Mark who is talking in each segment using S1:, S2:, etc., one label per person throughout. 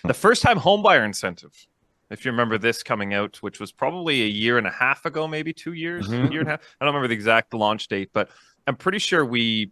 S1: The first-time homebuyer incentive, if you remember this coming out, which was probably a year and a half ago, maybe 2 years, year and a half. I don't remember the exact launch date, but I'm pretty sure we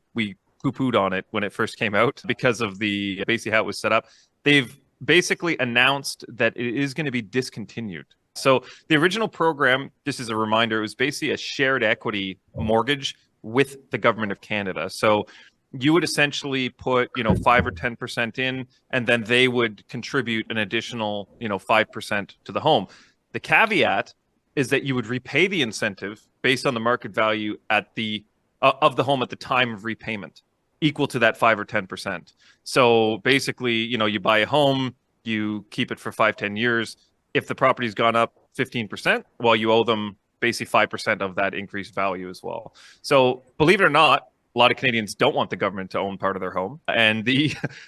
S1: poo-pooed on it when it first came out because of the basically how it was set up. They've basically announced that it is going to be discontinued. So the original program, just as a reminder, it was basically a shared equity mortgage with the government of Canada. So you would essentially put, 5 or 10% in, and then they would contribute an additional, 5% to the home. The caveat is that you would repay the incentive based on the market value at the of the home at the time of repayment, equal to that 5 or 10%. So basically, you buy a home, you keep it for 5-10 years. If the property's gone up 15%, well, you owe them basically 5% of that increased value as well. So believe it or not, a lot of Canadians don't want the government to own part of their home. And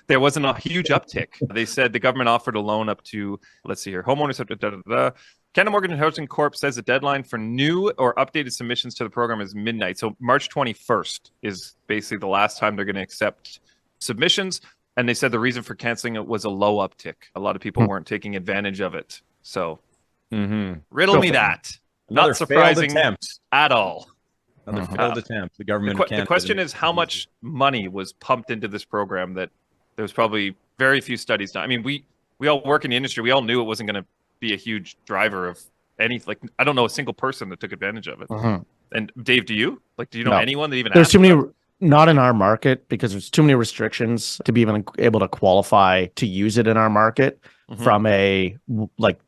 S1: there wasn't a huge uptick. They said the government offered a loan up to, let's see here, homeowners. Canada Mortgage and Housing Corp says the deadline for new or updated submissions to the program is midnight. So March 21st is basically the last time they're going to accept submissions. And they said the reason for canceling it was a low uptick. A lot of people weren't taking advantage of it. So riddle me that. Not surprising at all.
S2: Another failed attempt. The government of Canada.
S1: The question is how much money was pumped into this program that there was probably very few studies done. I mean, we all work in the industry. We all knew it wasn't going to be a huge driver of any, I don't know a single person that took advantage of it. And Dave, do you know anyone that even
S3: there's too many, not in our market, because there's too many restrictions to be even able to qualify to use it in our market. From there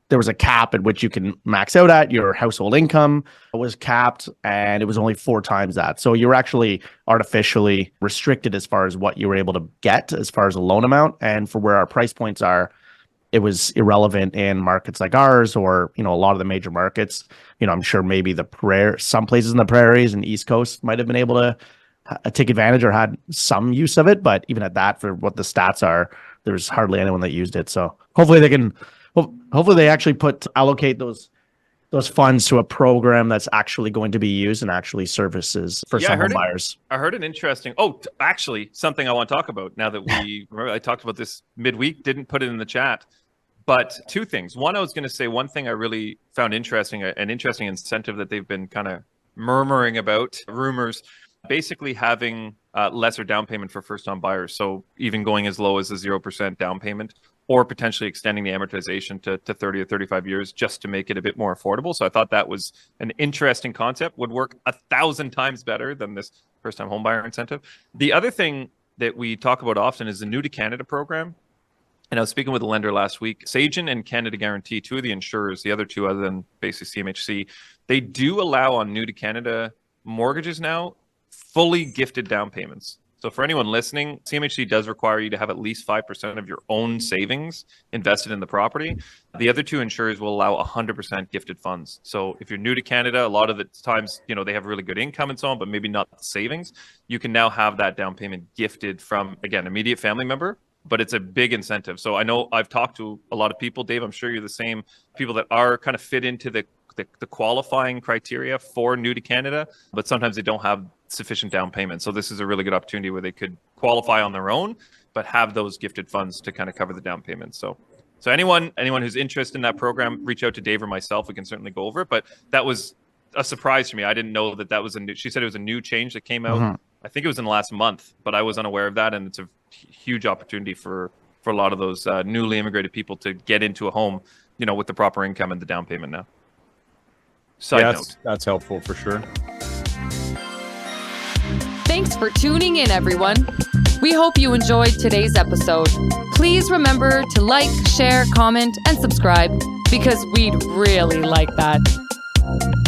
S3: was a cap at which you can max out at. Your household income was capped, and it was only 4 times that. So you were actually artificially restricted as far as what you were able to get as far as a loan amount. And for where our price points are, it was irrelevant in markets like ours, or a lot of the major markets. I'm sure maybe some places in the prairies and East Coast might have been able to take advantage or had some use of it, but even at that, for what the stats are, there's hardly anyone that used it. So hopefully they actually allocate those funds to a program that's actually going to be used and actually services for some home buyers.
S1: I heard an interesting, actually something I want to talk about now that remember I talked about this midweek, didn't put it in the chat, but 2 things. One, I was going to say one thing I really found interesting, an interesting incentive that they've been kind of murmuring about, rumors, basically having lesser down payment for first-time buyers. So even going as low as a 0% down payment, or potentially extending the amortization to 30 or 35 years just to make it a bit more affordable. So I thought that was an interesting concept, would work 1,000 times better than this first-time homebuyer incentive. The other thing that we talk about often is the New to Canada program. And I was speaking with a lender last week, Sagen and Canada Guarantee, 2 of the insurers, the other 2 other than basically CMHC, they do allow on New to Canada mortgages now fully gifted down payments. So for anyone listening, CMHC does require you to have at least 5% of your own savings invested in the property. The other 2 insurers will allow 100% gifted funds. So if you're new to Canada, a lot of the times, they have really good income and so on, but maybe not the savings. You can now have that down payment gifted from, again, immediate family member, but it's a big incentive. So I know I've talked to a lot of people, Dave, I'm sure you're the same, people that are kind of fit into the qualifying criteria for new to Canada, but sometimes they don't have sufficient down payment. So this is a really good opportunity where they could qualify on their own, but have those gifted funds to kind of cover the down payment. So anyone who's interested in that program, reach out to Dave or myself. We can certainly go over it. But that was a surprise to me. I didn't know that was she said it was a new change that came out. I think it was in the last month, but I was unaware of that. And it's a huge opportunity for a lot of those newly immigrated people to get into a home, with the proper income and the down payment now. Side note.
S2: That's helpful for sure.
S4: Thanks for tuning in, everyone. We hope you enjoyed today's episode. Please remember to like, share, comment, and subscribe, because we'd really like that.